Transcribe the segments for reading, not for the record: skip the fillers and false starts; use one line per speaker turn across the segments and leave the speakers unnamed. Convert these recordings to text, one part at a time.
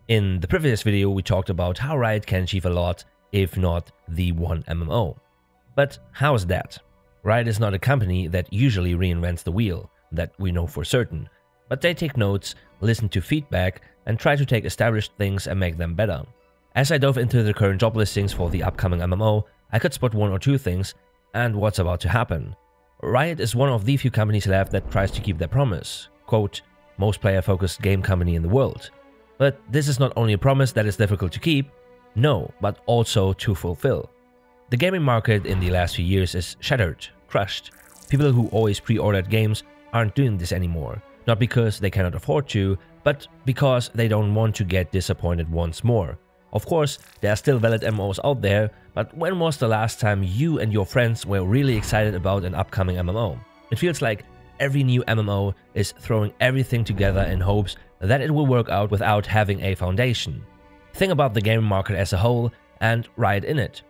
In the previous video, we talked about how Riot can achieve a lot, if not the one MMO. But how is that? Riot is not a company that usually reinvents the wheel, that we know for certain, but they take notes, listen to feedback, and try to take established things and make them better. As I dove into the current job listings for the upcoming MMO, I could spot one or two things and what's about to happen. Riot is one of the few companies left that tries to keep their promise, quote, most player-focused game company in the world. But this is not only a promise that is difficult to keep, no, but also to fulfill. The gaming market in the last few years is shattered, crushed. People who always pre-ordered games aren't doing this anymore, not because they cannot afford to, but because they don't want to get disappointed once more. Of course, there are still valid MMOs out there, but when was the last time you and your friends were really excited about an upcoming MMO? It feels like every new MMO is throwing everything together in hopes that it will work out without having a foundation. Think about the gaming market as a whole and Riot in it.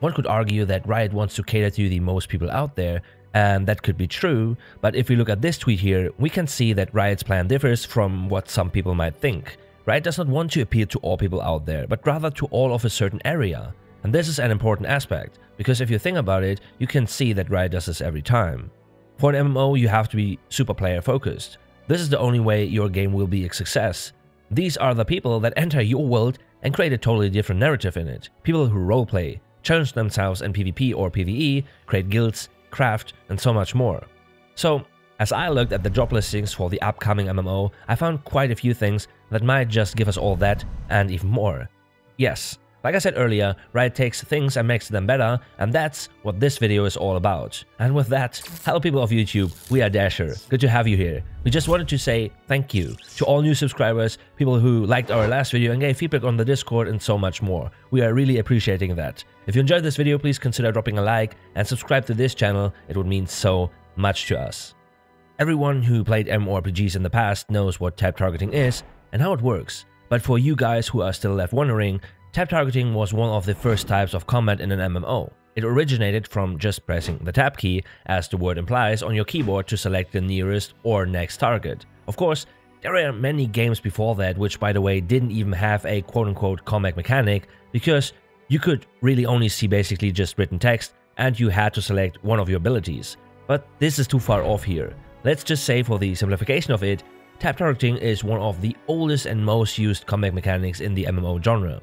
One could argue that Riot wants to cater to the most people out there, and that could be true, but if we look at this tweet here, we can see that Riot's plan differs from what some people might think. Riot does not want to appeal to all people out there, but rather to all of a certain area. And this is an important aspect, because if you think about it, you can see that Riot does this every time. For an MMO, you have to be super player focused. This is the only way your game will be a success. These are the people that enter your world and create a totally different narrative in it. People who roleplay, challenge themselves in PvP or PvE, create guilds, craft, and so much more. So, as I looked at the job listings for the upcoming MMO, I found quite a few things that might just give us all that and even more. Yes, like I said earlier, Riot takes things and makes them better, and that's what this video is all about. And with that, hello people of YouTube, we are Dasher. Good to have you here. We just wanted to say thank you to all new subscribers, people who liked our last video and gave feedback on the Discord, and so much more. We are really appreciating that. If you enjoyed this video, please consider dropping a like and subscribe to this channel. It would mean so much to us. Everyone who played MMORPGs in the past knows what tap targeting is and how it works. But for you guys who are still left wondering, tap targeting was one of the first types of combat in an MMO. It originated from just pressing the tab key, as the word implies, on your keyboard to select the nearest or next target. Of course, there are many games before that which, by the way, didn't even have a quote-unquote combat mechanic, because you could really only see basically just written text and you had to select one of your abilities. But this is too far off here. Let's just say, for the simplification of it, tap targeting is one of the oldest and most used combat mechanics in the MMO genre.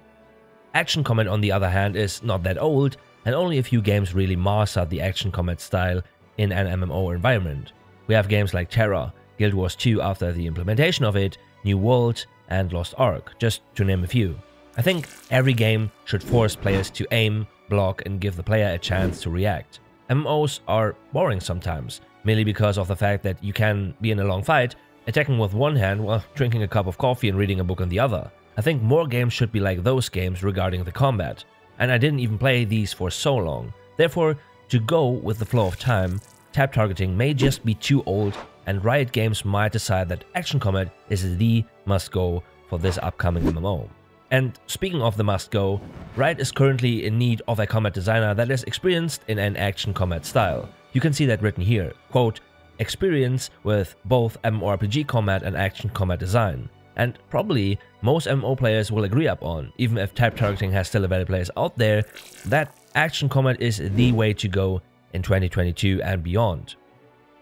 Action combat, on the other hand, is not that old, and only a few games really mastered the action combat style in an MMO environment. We have games like Terra, Guild Wars 2 after the implementation of it, New World, and Lost Ark, just to name a few. I think every game should force players to aim, block, and give the player a chance to react. MMOs are boring sometimes, merely because of the fact that you can be in a long fight, attacking with one hand while drinking a cup of coffee and reading a book on the other. I think more games should be like those games regarding the combat, and I didn't even play these for so long. Therefore, to go with the flow of time, tap targeting may just be too old, and Riot Games might decide that action combat is the must-go for this upcoming MMO. And speaking of the must-go, Riot is currently in need of a combat designer that is experienced in an action combat style. You can see that written here, quote, experience with both MMORPG combat and action combat design. And probably most MMO players will agree upon, even if tap targeting has still valid players out there, that action combat is the way to go in 2022 and beyond.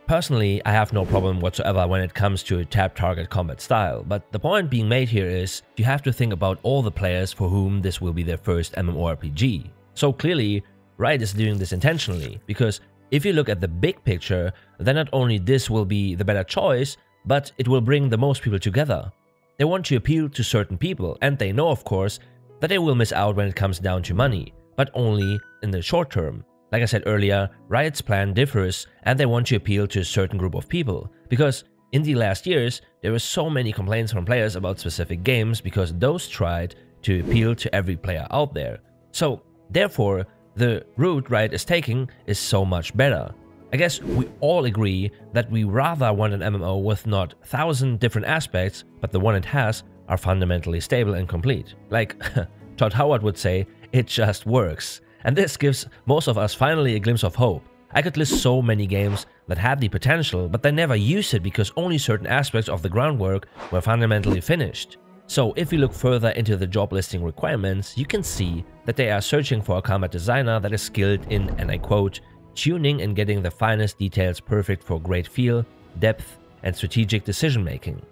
Personally, I have no problem whatsoever when it comes to a tap target combat style, but the point being made here is you have to think about all the players for whom this will be their first MMORPG. So clearly, Riot is doing this intentionally, because if you look at the big picture, then not only this will be the better choice, but it will bring the most people together. They want to appeal to certain people, and they know, of course, that they will miss out when it comes down to money, but only in the short term. Like I said earlier, Riot's plan differs, and they want to appeal to a certain group of people, because in the last years, there were so many complaints from players about specific games because those tried to appeal to every player out there. So, therefore, the route Riot is taking is so much better. I guess we all agree that we rather want an MMO with not 1,000 different aspects, but the one it has are fundamentally stable and complete. Like Todd Howard would say, it just works. And this gives most of us finally a glimpse of hope. I could list so many games that had the potential, but they never used it because only certain aspects of the groundwork were fundamentally finished. So if we look further into the job listing requirements, you can see that they are searching for a combat designer that is skilled in, and I quote, tuning and getting the finest details perfect for great feel, depth, and strategic decision making.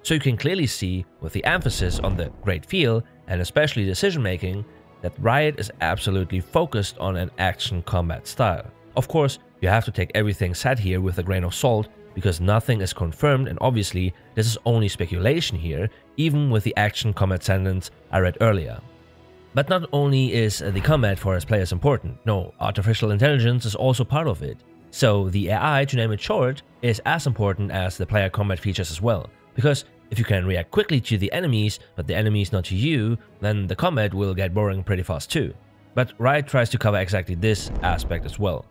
So you can clearly see, with the emphasis on the great feel and especially decision making, that Riot is absolutely focused on an action combat style. Of course, you have to take everything said here with a grain of salt, because nothing is confirmed, and obviously this is only speculation here, even with the action combat sentence I read earlier. But not only is the combat for us players important, no, artificial intelligence is also part of it. So the AI, to name it short, is as important as the player combat features as well, because if you can react quickly to the enemies, but the enemies not to you, then the combat will get boring pretty fast too. But Riot tries to cover exactly this aspect as well.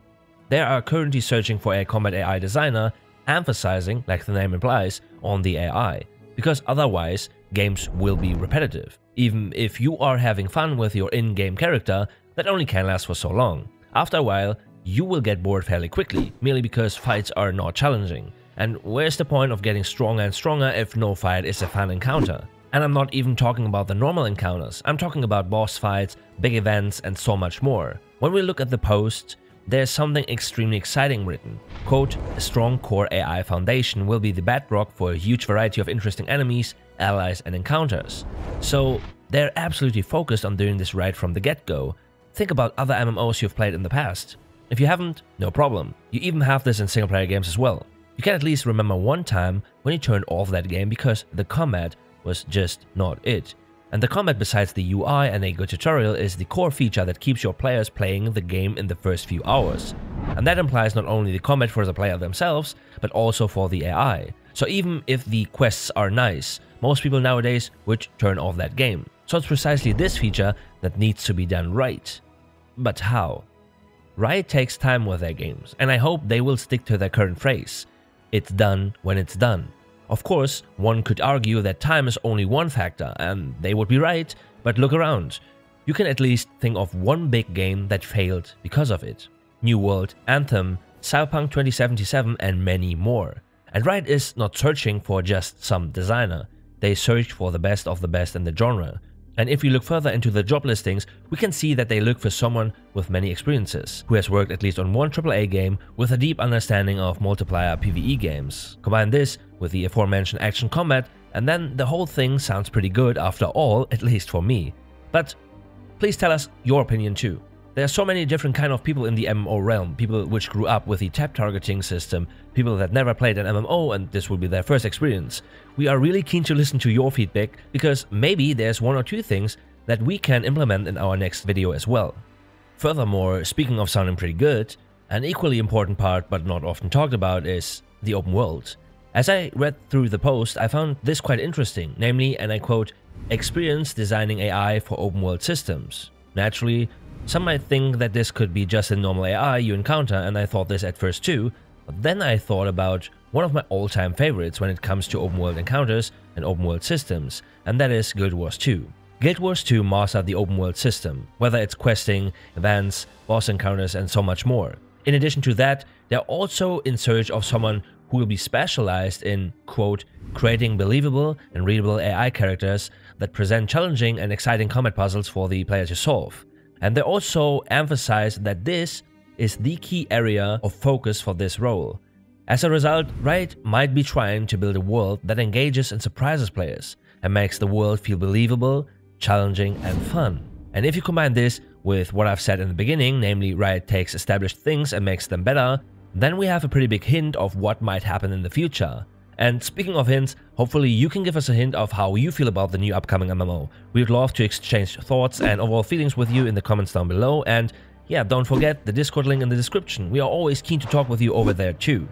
They are currently searching for a combat AI designer, emphasizing, like the name implies, on the AI, because otherwise games will be repetitive. Even if you are having fun with your in-game character, that only can last for so long. After a while, you will get bored fairly quickly, merely because fights are not challenging. And where's the point of getting stronger and stronger if no fight is a fun encounter? And I'm not even talking about the normal encounters, I'm talking about boss fights, big events, and so much more. When we look at the post, there's something extremely exciting written. Quote, a strong core AI foundation will be the bedrock for a huge variety of interesting enemies, allies, and encounters. So they're absolutely focused on doing this right from the get-go. Think about other MMOs you've played in the past. If you haven't, no problem. You even have this in single-player games as well. You can at least remember one time when you turned off that game because the combat was just not it. And the combat, besides the UI and a good tutorial, is the core feature that keeps your players playing the game in the first few hours. And that implies not only the combat for the player themselves, but also for the AI. So even if the quests are nice, most people nowadays would turn off that game. So it's precisely this feature that needs to be done right. But how? Riot takes time with their games, and I hope they will stick to their current phrase. It's done when it's done. Of course, one could argue that time is only one factor, and they would be right, but look around. You can at least think of one big game that failed because of it. New World, Anthem, Cyberpunk 2077, and many more. And Riot is not searching for just some designer, they search for the best of the best in the genre. And if we look further into the job listings, we can see that they look for someone with many experiences, who has worked at least on one AAA game with a deep understanding of multiplayer PvE games. Combine this with the aforementioned action combat, and then the whole thing sounds pretty good after all, at least for me. But please tell us your opinion too. There are so many different kind of people in the MMO realm, people which grew up with the tab targeting system, people that never played an MMO and this will be their first experience. We are really keen to listen to your feedback, because maybe there's one or two things that we can implement in our next video as well. Furthermore, speaking of sounding pretty good, an equally important part but not often talked about is the open world. As I read through the post, I found this quite interesting, namely, and I quote, experience designing AI for open world systems. Naturally, some might think that this could be just a normal AI you encounter, and I thought this at first too, but then I thought about one of my all-time favorites when it comes to open world encounters and open world systems, and that is Guild Wars 2. Guild Wars 2 mastered the open world system, whether it's questing, events, boss encounters, and so much more. In addition to that, they're also in search of someone who will be specialized in, quote, creating believable and readable AI characters that present challenging and exciting combat puzzles for the player to solve. And they also emphasize that this is the key area of focus for this role. As a result, Riot might be trying to build a world that engages and surprises players and makes the world feel believable, challenging, and fun. And if you combine this with what I've said in the beginning, namely Riot takes established things and makes them better, then we have a pretty big hint of what might happen in the future. And speaking of hints, hopefully you can give us a hint of how you feel about the new upcoming MMO. We'd love to exchange thoughts and overall feelings with you in the comments down below, and yeah, don't forget the Discord link in the description. We are always keen to talk with you over there too.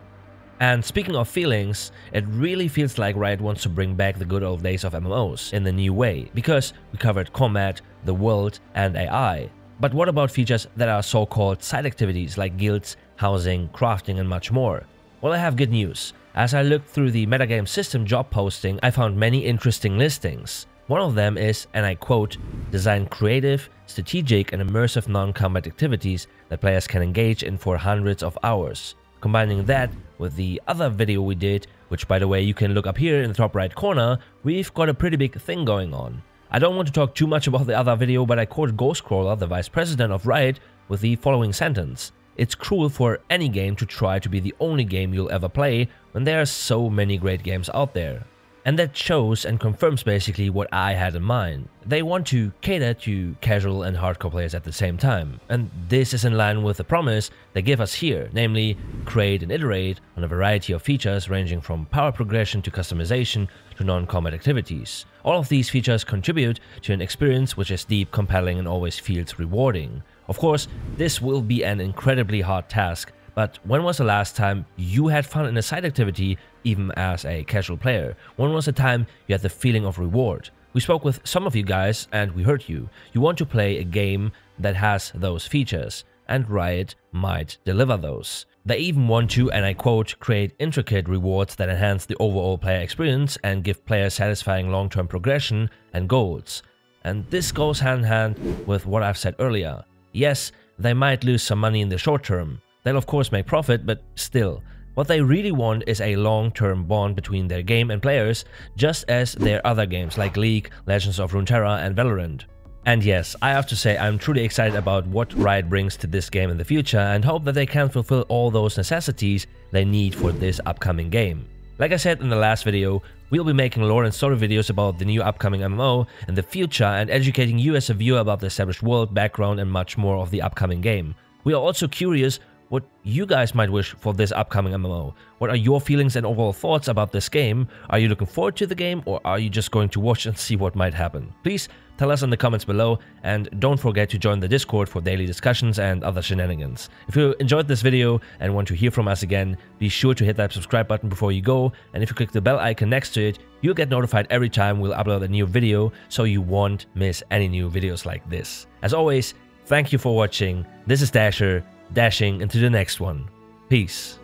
And speaking of feelings, it really feels like Riot wants to bring back the good old days of MMOs in a new way, because we covered combat, the world, and AI. But what about features that are so-called side activities like guilds, housing, crafting, and much more? Well, I have good news. As I looked through the metagame system job posting, I found many interesting listings. One of them is, and I quote, design creative, strategic, and immersive non-combat activities that players can engage in for hundreds of hours. Combining that with the other video we did, which by the way you can look up here in the top right corner, we've got a pretty big thing going on. I don't want to talk too much about the other video, but I quoted Ghostcrawler, the vice president of Riot, with the following sentence: "It's cruel for any game to try to be the only game you'll ever play when there are so many great games out there." And that shows and confirms basically what I had in mind. They want to cater to casual and hardcore players at the same time. And this is in line with the promise they give us here, namely create and iterate on a variety of features ranging from power progression to customization to non-combat activities. All of these features contribute to an experience which is deep, compelling, and always feels rewarding. Of course, this will be an incredibly hard task, but when was the last time you had fun in a side activity, even as a casual player? When was the time you had the feeling of reward? We spoke with some of you guys and we heard you. You want to play a game that has those features, and Riot might deliver those. They even want to, and I quote, create intricate rewards that enhance the overall player experience and give players satisfying long-term progression and goals. And this goes hand in hand with what I've said earlier. Yes, they might lose some money in the short term. They'll of course make profit, but still, what they really want is a long-term bond between their game and players, just as their other games like League, Legends of Runeterra and Valorant. And yes, I have to say I'm truly excited about what Riot brings to this game in the future and hope that they can fulfill all those necessities they need for this upcoming game. Like I said in the last video, we'll be making lore and story videos about the new upcoming MMO in the future and educating you as a viewer about the established world, background and much more of the upcoming game. We are also curious what you guys might wish for this upcoming MMO. What are your feelings and overall thoughts about this game? Are you looking forward to the game, or are you just going to watch and see what might happen? Please tell us in the comments below, and don't forget to join the Discord for daily discussions and other shenanigans. If you enjoyed this video and want to hear from us again, be sure to hit that subscribe button before you go, and if you click the bell icon next to it, you'll get notified every time we'll upload a new video, so you won't miss any new videos like this. As always, thank you for watching. This is Dasher, dashing into the next one. Peace.